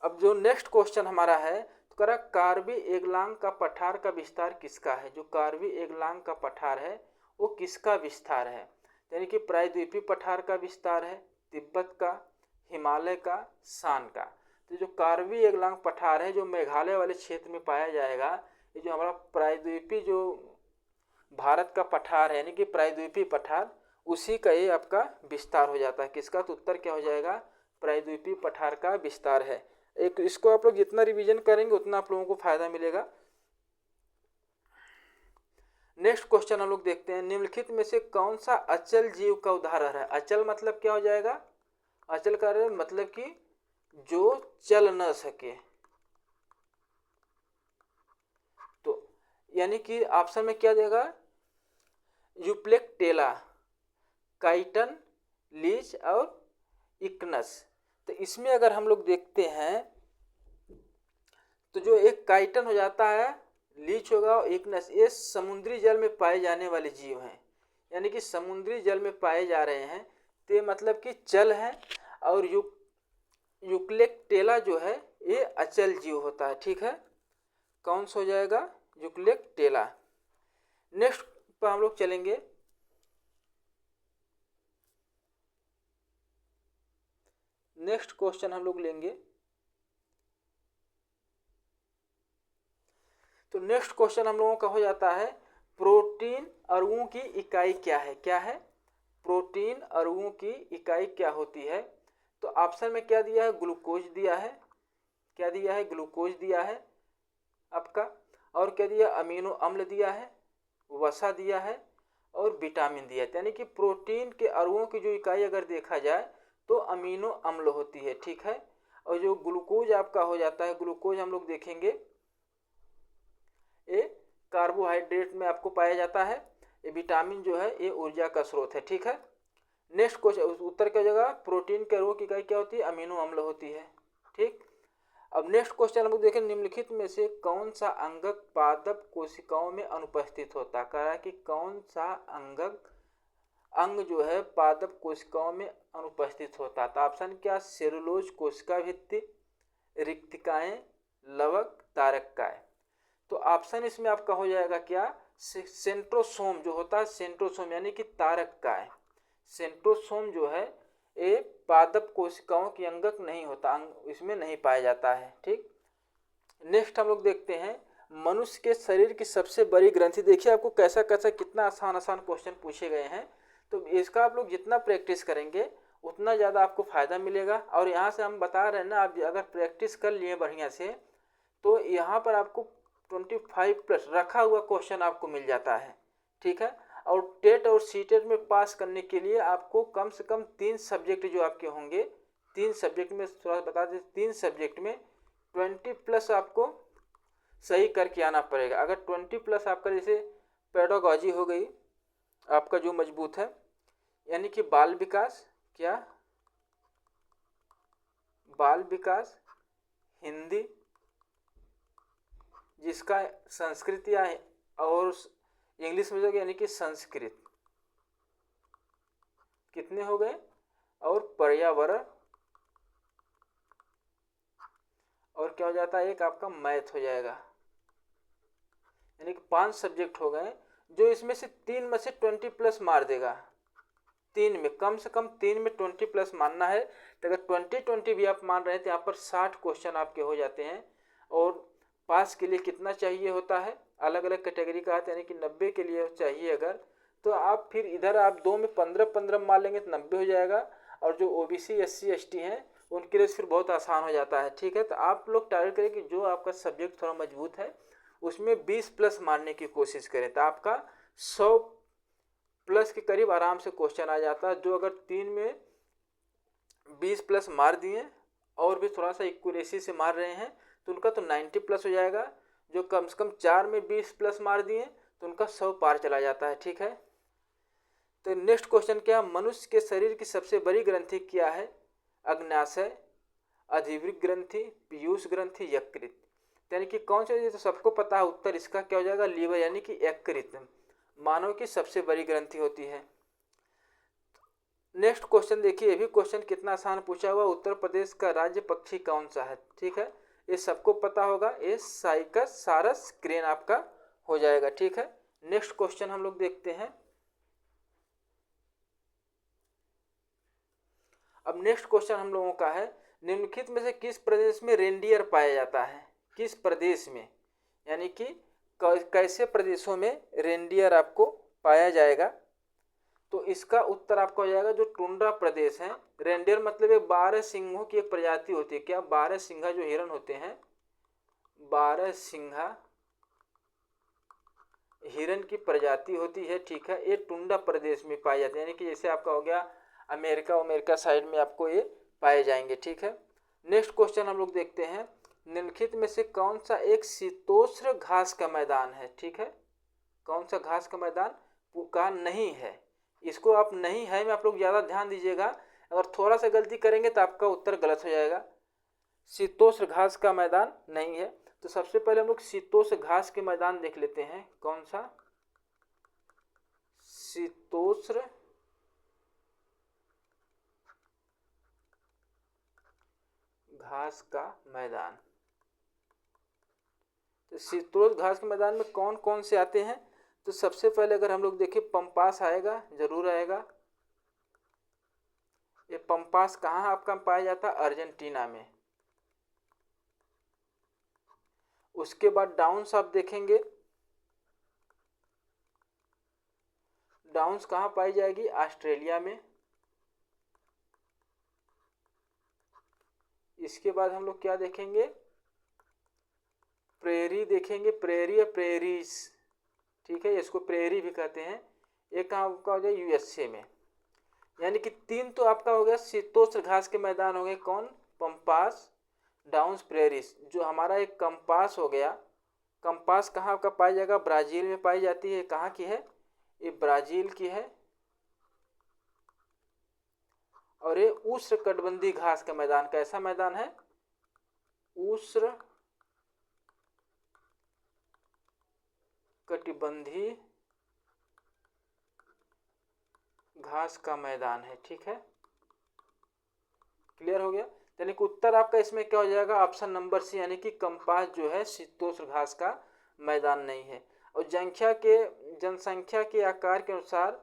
अब जो नेक्स्ट क्वेश्चन हमारा है तो कह रहा कार्बी एंगलांग का पठार का विस्तार किसका है। जो कार्बी एंगलांग का पठार है वो किसका विस्तार है, यानी कि प्रायद्वीपीय पठार का विस्तार है, तिब्बत का, हिमालय का, शान का। तो जो कार्बी एंगलांग पठार है जो मेघालय वाले क्षेत्र में पाया जाएगा, ये जो हमारा प्रायद्वीपीय जो भारत का पठार है यानी कि प्रायद्वीपीय पठार, उसी का ये आपका विस्तार हो जाता है। किसका, तो उत्तर क्या हो जाएगा, प्रायद्वीपीय पठार का विस्तार है। एक इसको आप लोग जितना रिवीजन करेंगे उतना आप लोगों को फायदा मिलेगा। नेक्स्ट क्वेश्चन हम लोग देखते हैं, निम्नलिखित में से कौन सा अचल जीव का उदाहरण है। अचल मतलब क्या हो जाएगा, अचल का मतलब कि जो चल न सके। तो यानी कि ऑप्शन में क्या देगा, यूप्लेक्टेला, काइटन, लीच और इक्नस। तो इसमें अगर हम लोग देखते हैं तो जो एक काइटन हो जाता है, लीच होगा और इक्नस, ये समुद्री जल में पाए जाने वाले जीव हैं, यानी कि समुद्री जल में पाए जा रहे हैं, तो मतलब कि चल है। और यूप्लेक्टेला जो है ये अचल जीव होता है। ठीक है, कौन सा हो जाएगा, यूप्लेक्टेला। नेक्स्ट पर हम लोग चलेंगे, नेक्स्ट क्वेश्चन हम लोग लेंगे। तो नेक्स्ट क्वेश्चन हम लोगों का हो जाता है, प्रोटीन अणुओं की इकाई क्या है। क्या है, प्रोटीन अणुओं की इकाई क्या होती है। तो ऑप्शन में क्या दिया है, ग्लूकोज दिया है, क्या दिया है, ग्लूकोज दिया है आपका, और क्या दिया, अमीनो अम्ल दिया है, वसा दिया है और विटामिन दिया है। यानी कि प्रोटीन के अणुओं की जो इकाई अगर देखा जाए तो अमीनो अम्ल होती है। ठीक है, और जो ग्लूकोज आपका हो जाता है, ग्लूकोज हम लोग देखेंगे ये कार्बोहाइड्रेट में आपको पाया जाता है। ये विटामिन जो है ये ऊर्जा का स्रोत है। ठीक है, नेक्स्ट क्वेश्चन उत्तर क्या हो जाएगा, प्रोटीन के अणुओं की इकाई क्या होती है, अमीनो अम्ल होती है। ठीक, अब नेक्स्ट क्वेश्चन हम लोग देखें, निम्नलिखित में से कौन सा अंगक पादप कोशिकाओं में अनुपस्थित होता है। कह रहा है कि कौन सा अंग जो है पादप कोशिकाओं में अनुपस्थित होता है। तो ऑप्शन क्या, सेलुलोज कोशिका भित्ति, रिक्तिकाएं, लवक, तारककाय। तो ऑप्शन इसमें आपका हो जाएगा क्या, सेंट्रोसोम जो होता है, सेंट्रोसोम यानी कि तारककाय। सेंट्रोसोम जो है ये पादप कोशिकाओं की अंगक नहीं होता, अंग इसमें नहीं पाया जाता है। ठीक, नेक्स्ट हम लोग देखते हैं, मनुष्य के शरीर की सबसे बड़ी ग्रंथि। देखिए आपको कैसा कैसा कितना आसान आसान क्वेश्चन पूछे गए हैं। तो इसका आप लोग जितना प्रैक्टिस करेंगे उतना ज़्यादा आपको फ़ायदा मिलेगा। और यहाँ से हम बता रहे हैं ना, आप अगर प्रैक्टिस कर लिए बढ़िया से तो यहाँ पर आपको 25+ रखा हुआ क्वेश्चन आपको मिल जाता है। ठीक है, और टेट और सीटेट में पास करने के लिए आपको कम से कम 3 सब्जेक्ट जो आपके होंगे, 3 सब्जेक्ट में थोड़ा बता दें, 3 सब्जेक्ट में 20+ आपको सही करके आना पड़ेगा। अगर 20+ आपका जैसे पेडागॉजी हो गई आपका जो मजबूत है, यानी कि बाल विकास, क्या बाल विकास, हिंदी जिसका संस्कृत या और इंग्लिश में जो यानी कि संस्कृत, कितने हो गए, और पर्यावरण, और क्या हो जाता है, एक आपका मैथ हो जाएगा। यानी कि 5 सब्जेक्ट हो गए, जो इसमें से 3 में से 20+ मार देगा। 3 में कम से कम 3 में 20+ मानना है। तो अगर 20 भी आप मान रहे हैं तो यहाँ पर 60 क्वेश्चन आपके हो जाते हैं। और पास के लिए कितना चाहिए होता है, अलग अलग कैटेगरी का आता है, यानी कि 90 के लिए चाहिए अगर, तो आप फिर इधर आप 2 में 15 मार लेंगे तो 90 हो जाएगा। और जो OBC SC ST हैं उनके लिए फिर बहुत आसान हो जाता है। ठीक है, तो आप लोग टारगेट करें कि जो आपका सब्जेक्ट थोड़ा मजबूत है उसमें 20+ मारने की कोशिश करें, तो आपका 100+ के करीब आराम से क्वेश्चन आ जाता है। जो अगर 3 में 20+ मार दिए और भी थोड़ा सा एक्यूरेसी से मार रहे हैं तो उनका तो 90+ हो जाएगा। जो कम से कम 4 में 20+ मार दिए तो उनका 100 पार चला जाता है। ठीक है, तो नेक्स्ट क्वेश्चन क्या, मनुष्य के शरीर की सबसे बड़ी ग्रंथि क्या है। अग्न्याशय, अधिवृक्क ग्रंथि, पीयूष ग्रंथि, यकृत। यानी कि कौन सा, तो सबको पता है उत्तर इसका क्या हो जाएगा, लीवर यानी कि यकृत मानव की सबसे बड़ी ग्रंथि होती है। नेक्स्ट क्वेश्चन देखिए, ये भी क्वेश्चन कितना आसान पूछा हुआ, उत्तर प्रदेश का राज्य पक्षी कौन सा है। ठीक है, ये सबको पता होगा, ये साइकस सारस क्रेन आपका हो जाएगा। ठीक है, नेक्स्ट क्वेश्चन हम लोग देखते हैं। अब नेक्स्ट क्वेश्चन हम लोगों का है, निम्नलिखित में से किस प्रदेश में रेंडियर पाया जाता है। किस प्रदेश में, यानी कि कैसे प्रदेशों में रेंडियर आपको पाया जाएगा। तो इसका उत्तर आपका हो जाएगा जो टुंड्रा प्रदेश है। रेंडियर मतलब ये 12 सिंहों की एक प्रजाति होती है। क्या 12 सिंघा जो हिरण होते हैं, 12 सिंघा हिरण की प्रजाति होती है। ठीक है, ये टुंड्रा प्रदेश में पाई जाती है, यानी कि जैसे आपका हो गया अमेरिका साइड में आपको ये पाए जाएंगे। ठीक है, नेक्स्ट क्वेश्चन हम लोग देखते हैं, निम्नलिखित में से कौन सा एक शीतोष्ण घास का मैदान है। ठीक है, कौन सा घास का मैदान का नहीं है, इसको आप नहीं है में आप लोग ज़्यादा ध्यान दीजिएगा। अगर थोड़ा सा गलती करेंगे तो आपका उत्तर गलत हो जाएगा। शीतोष्ण घास का मैदान नहीं है। तो सबसे पहले हम लोग शीतोष्ण घास के मैदान देख लेते हैं, कौन सा, शीतोष्ण घास का मैदान। तो शीतोष्ण घास के मैदान में कौन कौन से आते हैं, तो सबसे पहले अगर हम लोग देखें पंपास आएगा, जरूर आएगा। ये पंपास कहाँ आपका पाया जाता है, अर्जेंटीना में। उसके बाद डाउन्स आप देखेंगे, डाउन्स कहाँ पाई जाएगी, ऑस्ट्रेलिया में। इसके बाद हम लोग क्या देखेंगे, प्रेरी देखेंगे, प्रेरी या प्रेरीज। ठीक है, इसको प्रेरी भी कहते हैं। ये कहाँ का हो जाए, USA में। यानी कि 3 तो आपका हो गया शीतोष्ण घास के मैदान हो गए, कौन, पंपास, डाउन्स, प्रेरीज। जो हमारा एक कंपास हो गया, कंपास कहाँ आपका पाया जाएगा, ब्राज़ील में पाई जाती है। कहाँ की है, ये ब्राज़ील की है। और ये उष्णकटिबंधीय घास का मैदान, कैसा मैदान है, उष्ण कटिबंधीय घास का मैदान है। ठीक है, क्लियर हो गया। यानी कि उत्तर आपका इसमें क्या हो जाएगा, ऑप्शन नंबर सी, यानी कि कम्पास जो है शीतोष्ण घास का मैदान नहीं है। और जनसंख्या के आकार के अनुसार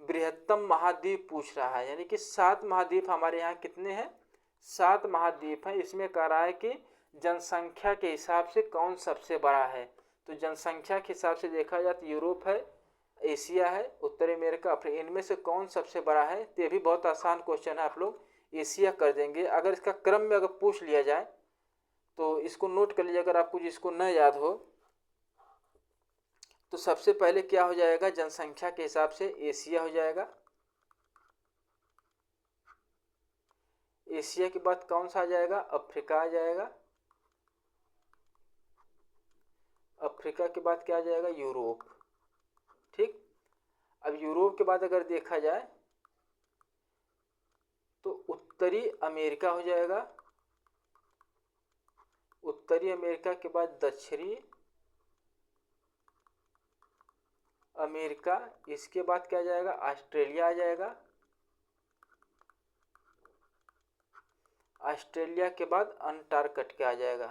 बृहत्तम महाद्वीप पूछ रहा है, यानी कि 7 महाद्वीप हमारे यहाँ कितने हैं, 7 महाद्वीप हैं। इसमें कह रहा है कि जनसंख्या के हिसाब से कौन सबसे बड़ा है। तो जनसंख्या के हिसाब से देखा जाए तो यूरोप है, एशिया है, उत्तरी अमेरिका, अफ्रीका, इनमें से कौन सबसे बड़ा है। तो ये भी बहुत आसान क्वेश्चन है, आप लोग एशिया कर देंगे। अगर इसका क्रम में अगर पूछ लिया जाए तो इसको नोट कर लीजिए, अगर आपको जिसको न याद हो तो सबसे पहले क्या हो जाएगा, जनसंख्या के हिसाब से एशिया हो जाएगा। एशिया के बाद कौन सा आ जाएगा, अफ्रीका आ जाएगा। अफ्रीका के बाद क्या आ जाएगा, यूरोप। ठीक, अब यूरोप के बाद अगर देखा जाए तो उत्तरी अमेरिका हो जाएगा। उत्तरी अमेरिका के बाद दक्षिणी अमेरिका, इसके बाद क्या आ जाएगा, ऑस्ट्रेलिया आ जाएगा। ऑस्ट्रेलिया के बाद अंटार्कटिका आ जाएगा।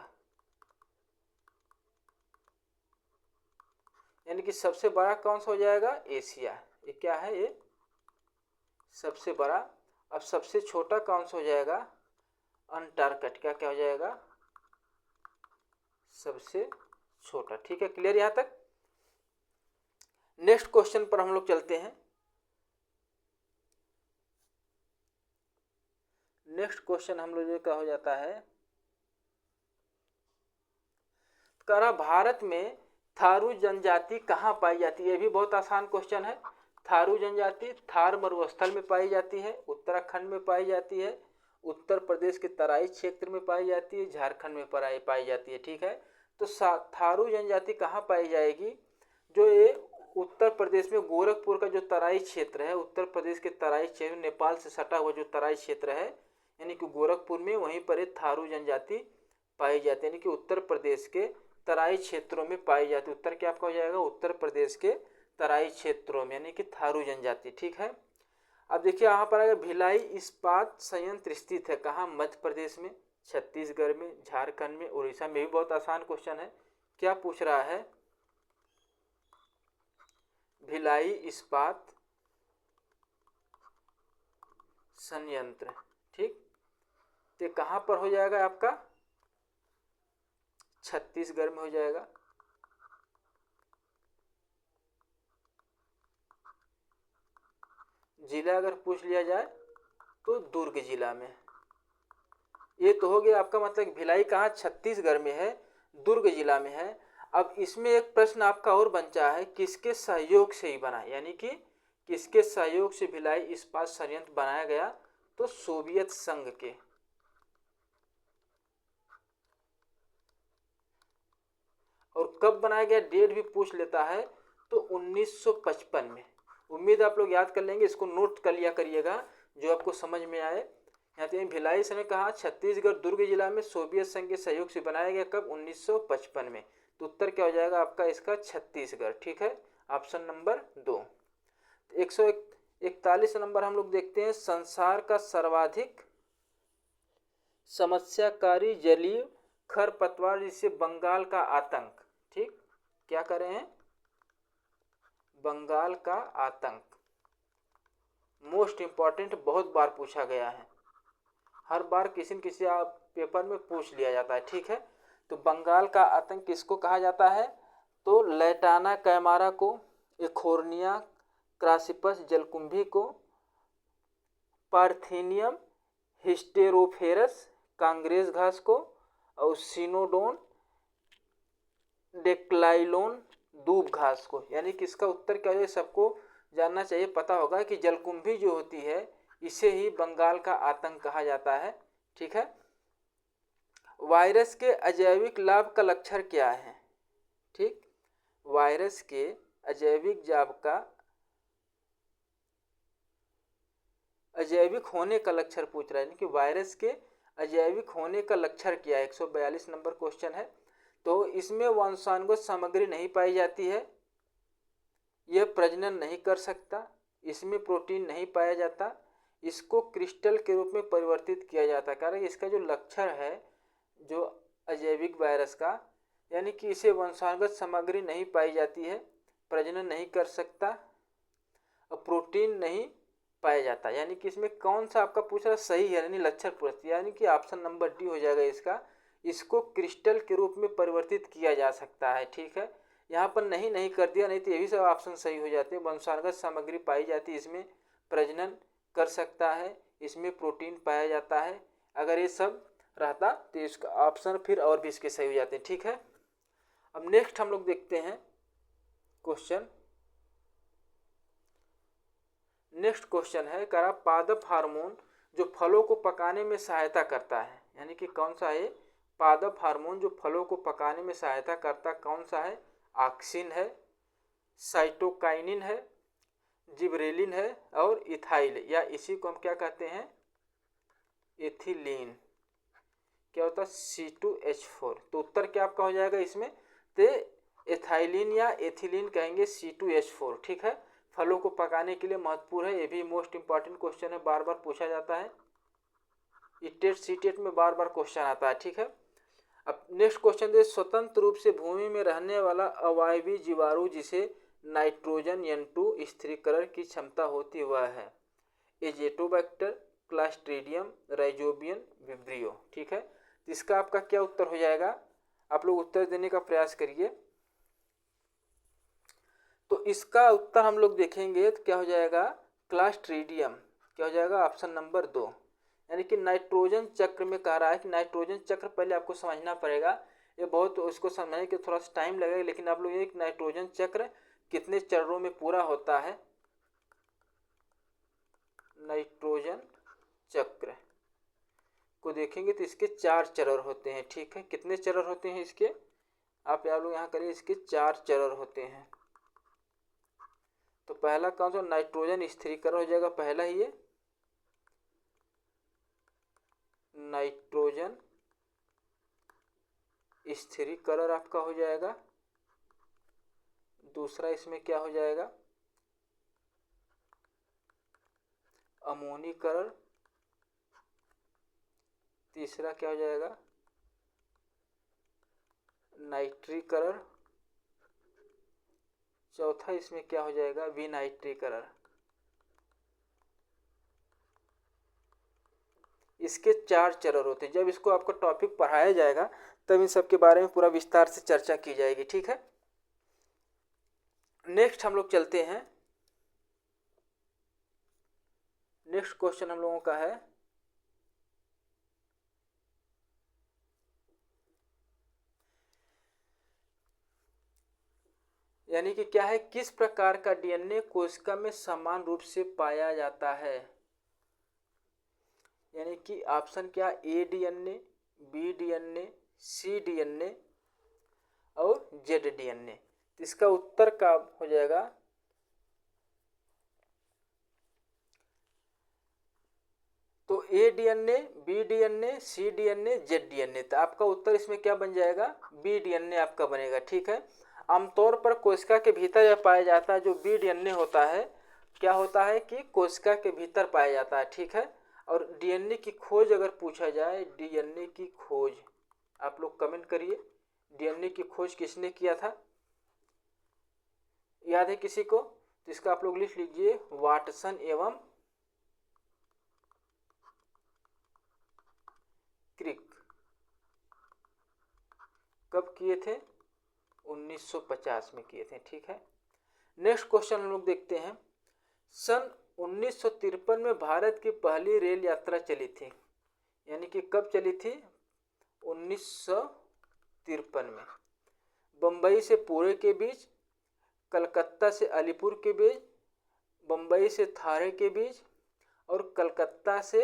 यानी कि सबसे बड़ा कौन सा हो जाएगा, एशिया। ये क्या है, ये सबसे बड़ा। अब सबसे छोटा कौन सा हो जाएगा, अंटार्कटिका क्या हो जाएगा, सबसे छोटा। ठीक है, क्लियर यहाँ तक। नेक्स्ट क्वेश्चन पर हम लोग चलते हैं। नेक्स्ट क्वेश्चन हम लोग का हो जाता है, कह रहा भारत में थारू जनजाति कहाँ पाई जाती है। ये भी बहुत आसान क्वेश्चन है। थारू जनजाति थार मरुस्थल में पाई जाती है, उत्तराखंड में पाई जाती है, उत्तर प्रदेश के तराई क्षेत्र में पाई जाती है, झारखंड में पाई जाती है। ठीक है, तो थारू जनजाति कहाँ पाई जाएगी, जो ये उत्तर प्रदेश में गोरखपुर का जो तराई क्षेत्र है, उत्तर प्रदेश के तराई क्षेत्र, नेपाल से सटा हुआ जो तराई क्षेत्र है, यानी कि गोरखपुर में, वहीं पर थारू जनजाति पाई जाती है। यानी कि उत्तर प्रदेश के तराई क्षेत्रों में पाई जाती है। उत्तर क्या आपका हो जाएगा, उत्तर प्रदेश के तराई क्षेत्रों में, यानी कि थारू जनजाति। ठीक है, अब देखिए यहाँ पर अगर भिलाई इस्पात संयंत्र स्थित है कहाँ, मध्य प्रदेश में, छत्तीसगढ़ में, झारखंड में, उड़ीसा में। भी बहुत आसान क्वेश्चन है। क्या पूछ रहा है, भिलाई इस्पात संयंत्र। ठीक, तो कहाँ पर हो जाएगा आपका, छत्तीसगढ़ में हो जाएगा। जिला अगर पूछ लिया जाए तो दुर्ग जिला में। ये तो हो गया आपका, मतलब भिलाई कहाँ, छत्तीसगढ़ में है, दुर्ग जिला में है। अब इसमें एक प्रश्न आपका और बचा है, किसके सहयोग से ही बना, यानी कि किसके सहयोग से भिलाई इस्पात संयंत्र बनाया गया, तो सोवियत संघ के। और कब बनाया गया, डेट भी पूछ लेता है, तो 1955 में। उम्मीद आप लोग याद कर लेंगे, इसको नोट कर लिया करिएगा जो आपको समझ में आए। यहाँ पे भिलाई से ने कहा छत्तीसगढ़ दुर्ग जिला में सोवियत संघ के सहयोग से बनाया गया, कब, 1955 में। तो उत्तर क्या हो जाएगा आपका इसका, छत्तीसगढ़। ठीक है, ऑप्शन नंबर 2। 141 नंबर हम लोग देखते हैं, संसार का सर्वाधिक समस्याकारी जलीय खरपतवार जिसे बंगाल का आतंक। ठीक, क्या कर रहे हैं, बंगाल का आतंक। मोस्ट इंपॉर्टेंट, बहुत बार पूछा गया है, हर बार किसी न किसी पेपर में पूछ लिया जाता है। ठीक है, तो बंगाल का आतंक किसको कहा जाता है, तो लैटाना कैमारा को, एखोर्निया क्रासिपस जलकुंभी को, पार्थेनियम हिस्टेरोफेरस कांग्रेस घास को, और सिनोडोन डेक्लाइलोन दूब घास को। यानी कि इसका उत्तर क्या है, सबको जानना चाहिए, पता होगा कि जलकुंभी जो होती है इसे ही बंगाल का आतंक कहा जाता है। ठीक है, वायरस के अजैविक लाभ का लक्षण क्या है। ठीक, वायरस के अजैविक लाभ का, अजैविक होने का लक्षण पूछ रहा है, यानी कि वायरस के अजैविक होने का लक्षण क्या है, 142 नंबर क्वेश्चन है। तो इसमें वंशानुगत सामग्री नहीं पाई जाती है, यह प्रजनन नहीं कर सकता, इसमें प्रोटीन नहीं पाया जाता, इसको क्रिस्टल के रूप में परिवर्तित किया जाता है। कारण इसका जो लक्षण है जो अजैविक वायरस का, यानी कि इसे वंशानुगत सामग्री नहीं पाई जाती है, प्रजनन नहीं कर सकता और प्रोटीन नहीं पाया जाता। यानी कि इसमें कौन सा आपका पूछ रहा सही है, यानी लक्षण पूछ, यानी कि ऑप्शन नंबर डी हो जाएगा इसका। इसको क्रिस्टल के रूप में परिवर्तित किया जा सकता है। ठीक है, यहाँ पर नहीं कर दिया, नहीं तो ये भी सब ऑप्शन सही हो जाते हैं। वंशानुगत सामग्री पाई जाती है, इसमें प्रजनन कर सकता है, इसमें प्रोटीन पाया जाता है। अगर ये सब रहता तो इसका ऑप्शन फिर और भी इसके सही हो जाते हैं। ठीक है, अब नेक्स्ट हम लोग देखते हैं क्वेश्चन। नेक्स्ट क्वेश्चन है करा पादप हार्मोन जो फलों को पकाने में सहायता करता है, यानी कि कौन सा है पादप हार्मोन जो फलों को पकाने में सहायता करता, कौन सा है? ऑक्सिन है, साइटोकाइनिन है, जिबरेलिन है और इथाइल, या इसी को हम क्या कहते हैं? एथिलीन। क्या होता है? C2H4। तो उत्तर क्या आपका हो जाएगा इसमें? तो एथाइलिन या एथिलीन कहेंगे, C2H4। ठीक है, फलों को पकाने के लिए महत्वपूर्ण है। ये भी मोस्ट इंपॉर्टेंट क्वेश्चन है, बार बार पूछा जाता है, ईटेट सीटेट में बार बार क्वेश्चन आता है। ठीक है, अब नेक्स्ट क्वेश्चन दे, स्वतंत्र रूप से भूमि में रहने वाला अवायवी जीवाणु जिसे नाइट्रोजन N2 स्थिरीकरण की क्षमता होती वह है एजेटोबैक्टर, क्लास्ट्रीडियम, राइजोबियम, विब्रियो। ठीक है, इसका आपका क्या उत्तर हो जाएगा? आप लोग उत्तर देने का प्रयास करिए। तो इसका उत्तर हम लोग देखेंगे तो क्या हो जाएगा? क्लास्ट्रीडियम। क्या हो जाएगा? Option number 2। यानी कि नाइट्रोजन चक्र में कह रहा है कि नाइट्रोजन चक्र पहले आपको समझना पड़ेगा, ये बहुत उसको समझने के थोड़ा सा टाइम लगेगा, लेकिन आप लोग ये नाइट्रोजन चक्र कितने चरणों में पूरा होता है। नाइट्रोजन चक्र को देखेंगे तो इसके 4 चरण होते हैं। ठीक है, कितने चरण होते हैं इसके? आप लोग यहाँ करिए, इसके 4 चरण होते हैं। तो पहला कौन सा? नाइट्रोजन स्थिरीकरण हो जाएगा पहला ही है, नाइट्रोजन स्थिरीकरण आपका हो जाएगा। दूसरा इसमें क्या हो जाएगा? अमोनीकरण। तीसरा क्या हो जाएगा? नाइट्रीकरण। चौथा इसमें क्या हो जाएगा? विनाइट्रीकरण। इसके 4 चरण होते हैं। जब इसको आपका टॉपिक पढ़ाया जाएगा तब इन सब के बारे में पूरा विस्तार से चर्चा की जाएगी। ठीक है, नेक्स्ट हम लोग चलते हैं। नेक्स्ट क्वेश्चन हम लोगों का है यानी कि क्या है, किस प्रकार का डीएनए कोशिका में समान रूप से पाया जाता है? यानी कि ऑप्शन क्या? ए डीएनए, बी डीएनए, सी डीएनए और जेड डीएनए। तो इसका उत्तर क्या हो जाएगा? तो ए डीएनए, बी डीएनए, सी डीएनए, जेड डीएनए। तो आपका उत्तर इसमें क्या बन जाएगा? बी डीएनए आपका बनेगा। ठीक है, आमतौर पर कोशिका के भीतर यह पाया जाता है, जो बी डीएनए होता है, क्या होता है कि कोशिका के भीतर पाया जाता है। ठीक है, और डीएनए की खोज अगर पूछा जाए, डीएनए की खोज आप लोग कमेंट करिए, डीएनए की खोज किसने किया था? याद है किसी को? तो इसका आप लोग लिख लीजिए, वाटसन एवं क्रिक। कब किए थे? 1950 में किए थे। ठीक है, नेक्स्ट क्वेश्चन हम लोग देखते हैं। सन 1953 में भारत की पहली रेल यात्रा चली थी, यानी कि कब चली थी? 1953 में। बम्बई से पुणे के बीच, कलकत्ता से अलीपुर के बीच, बम्बई से थाने के बीच और कलकत्ता से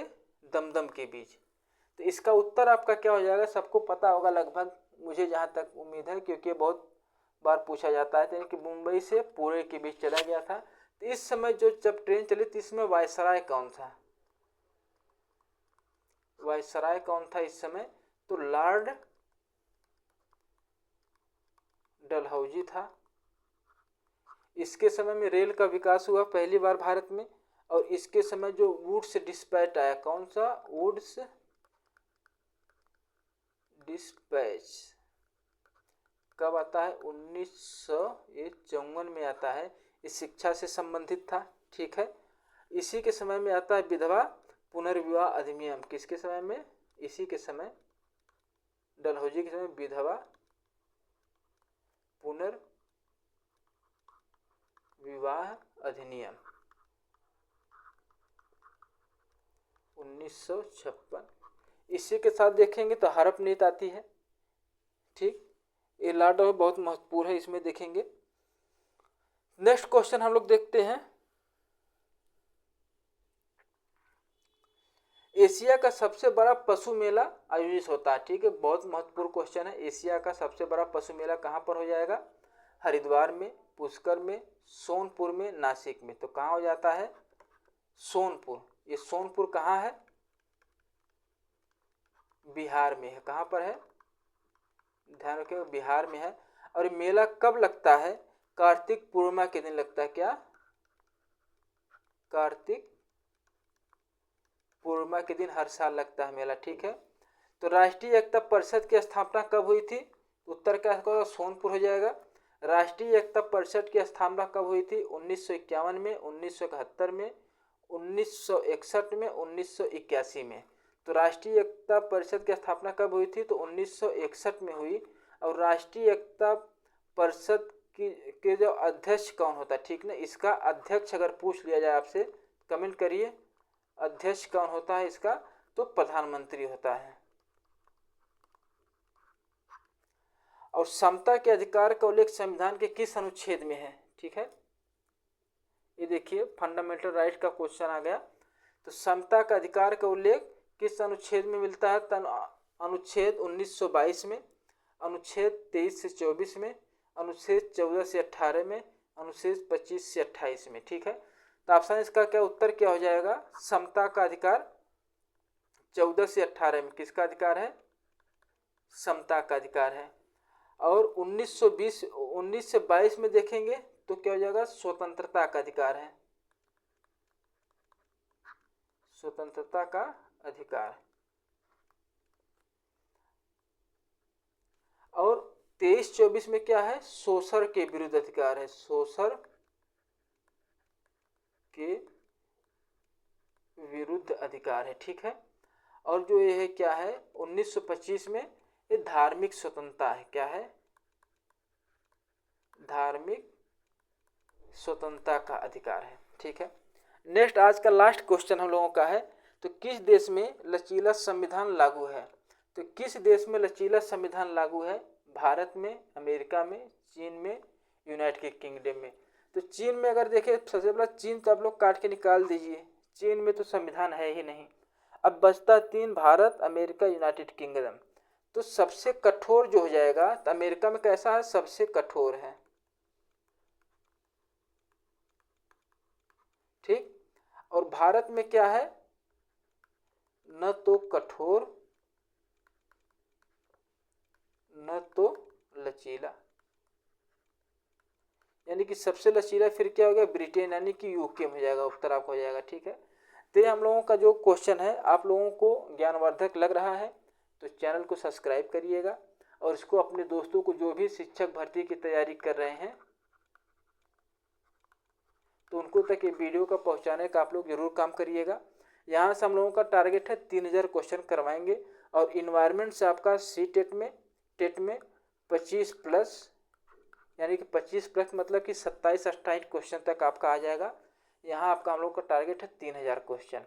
दमदम के बीच। तो इसका उत्तर आपका क्या हो जाएगा? सबको पता होगा लगभग, मुझे जहाँ तक उम्मीद है, क्योंकि बहुत बार पूछा जाता है। यानी कि मुंबई से पुणे के बीच चला गया था। तो इस समय जो जब ट्रेन चली थी, इसमें वायसराय कौन था? वायसराय कौन था इस समय? तो लॉर्ड डलहौजी था। इसके समय में रेल का विकास हुआ पहली बार भारत में, और इसके समय जो वुड्स डिस्पैच आया, कौन सा? वुड्स डिस्पैच कब आता है? 1954 में आता है। इस शिक्षा से संबंधित था, ठीक है। इसी के समय में आता है विधवा पुनर्विवाह अधिनियम। किसके समय में? इसी के समय, डलहौजी के समय विधवा पुनर्विवाह अधिनियम 1956। इसी के साथ देखेंगे तो हड़प नीति आती है, ठीक। ये लॉर्ड ऑफ बहुत महत्वपूर्ण है, इसमें देखेंगे। नेक्स्ट क्वेश्चन हम लोग देखते हैं, एशिया का सबसे बड़ा पशु मेला आयोजित होता है, ठीक है। बहुत महत्वपूर्ण क्वेश्चन है। एशिया का सबसे बड़ा पशु मेला कहाँ पर हो जाएगा? हरिद्वार में, पुष्कर में, सोनपुर में, नासिक में। तो कहाँ हो जाता है? सोनपुर। ये सोनपुर कहाँ है? बिहार में है। कहाँ पर है? ध्यान रखिएगा, बिहार में है। और मेला कब लगता है? कार्तिक पूर्णिमा के दिन लगता है। क्या? कार्तिक पूर्णिमा के दिन हर साल लगता है मेला, ठीक है। तो राष्ट्रीय एकता परिषद की स्थापना कब हुई थी? उत्तर क्या होगा? सोनपुर हो जाएगा। राष्ट्रीय एकता परिषद की स्थापना कब हुई थी? 1951 में, 1971 में, 1961 में, 1981 में। तो राष्ट्रीय एकता परिषद की स्थापना कब हुई थी? तो 1961 में हुई। और राष्ट्रीय एकता परिषद के जो अध्यक्ष कौन होता है, ठीक ना। इसका अध्यक्ष अगर पूछ लिया जाए आपसे, कमेंट करिए, अध्यक्ष कौन होता है इसका? तो प्रधानमंत्री होता है। और समता के अधिकार का उल्लेख संविधान के किस अनुच्छेद में है? ठीक है, ये देखिए फंडामेंटल राइट का क्वेश्चन आ गया। तो समता का अधिकार का उल्लेख किस अनुच्छेद में मिलता है? अनुच्छेद 1922 में, अनुच्छेद 23 से 24 में, अनुच्छेद 14 से 18 में, अनुच्छेद 25 से 28 में, ठीक है। तो ऑप्शन इसका क्या उत्तर क्या हो जाएगा? समता का अधिकार 14 से 18 में किसका अधिकार है? समता का अधिकार है। और 19 से 22 में देखेंगे तो क्या हो जाएगा? स्वतंत्रता का अधिकार है, स्वतंत्रता का अधिकार। और 23-24 में क्या है? शोषण के विरुद्ध अधिकार है, शोषण के विरुद्ध अधिकार है, ठीक है। और जो ये है क्या है? 1925 में ये धार्मिक स्वतंत्रता है। क्या है? धार्मिक स्वतंत्रता का अधिकार है, ठीक है। नेक्स्ट आज का लास्ट क्वेश्चन हम लोगों का है, तो किस देश में लचीला संविधान लागू है? तो किस देश में लचीला संविधान लागू है? भारत में, अमेरिका में, चीन में, यूनाइटेड किंगडम में। तो चीन में अगर देखें, सबसे पहला चीन तो आप लोग काट के निकाल दीजिए, चीन में तो संविधान है ही नहीं। अब बचता 3, भारत, अमेरिका, यूनाइटेड किंगडम। तो सबसे कठोर जो हो जाएगा, तो अमेरिका में कैसा है? सबसे कठोर है, ठीक। और भारत में क्या है? न तो कठोर न तो लचीला, यानी कि सबसे लचीला फिर क्या हो गया? ब्रिटेन, यानी कि यूके में हो जाएगा, उत्तर आपका हो जाएगा, ठीक है। तो ये हम लोगों का जो क्वेश्चन है आप लोगों को ज्ञानवर्धक लग रहा है तो चैनल को सब्सक्राइब करिएगा, और इसको अपने दोस्तों को जो भी शिक्षक भर्ती की तैयारी कर रहे हैं तो उनको तक ये वीडियो का पहुंचाने का आप लोग जरूर काम करिएगा। यहाँ से हम लोगों का टारगेट है 3000 क्वेश्चन करवाएंगे। और इन्वायरमेंट से आपका टेट में 25+, यानी कि 25+ मतलब कि 27-28 क्वेश्चन तक आपका आ जाएगा। यहाँ आपका हम लोग का टारगेट है 3000 क्वेश्चन।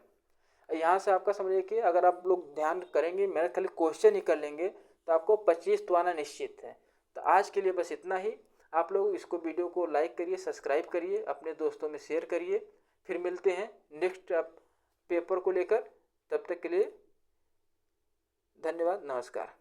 यहाँ से आपका समझिए कि अगर आप लोग ध्यान करेंगे, मेहनत खाली क्वेश्चन ही कर लेंगे तो आपको 25 तो आना निश्चित है। तो आज के लिए बस इतना ही। आप लोग इसको वीडियो को लाइक करिए, सब्सक्राइब करिए, अपने दोस्तों में शेयर करिए। फिर मिलते हैं नेक्स्ट पेपर को लेकर। तब तक के लिए धन्यवाद, नमस्कार।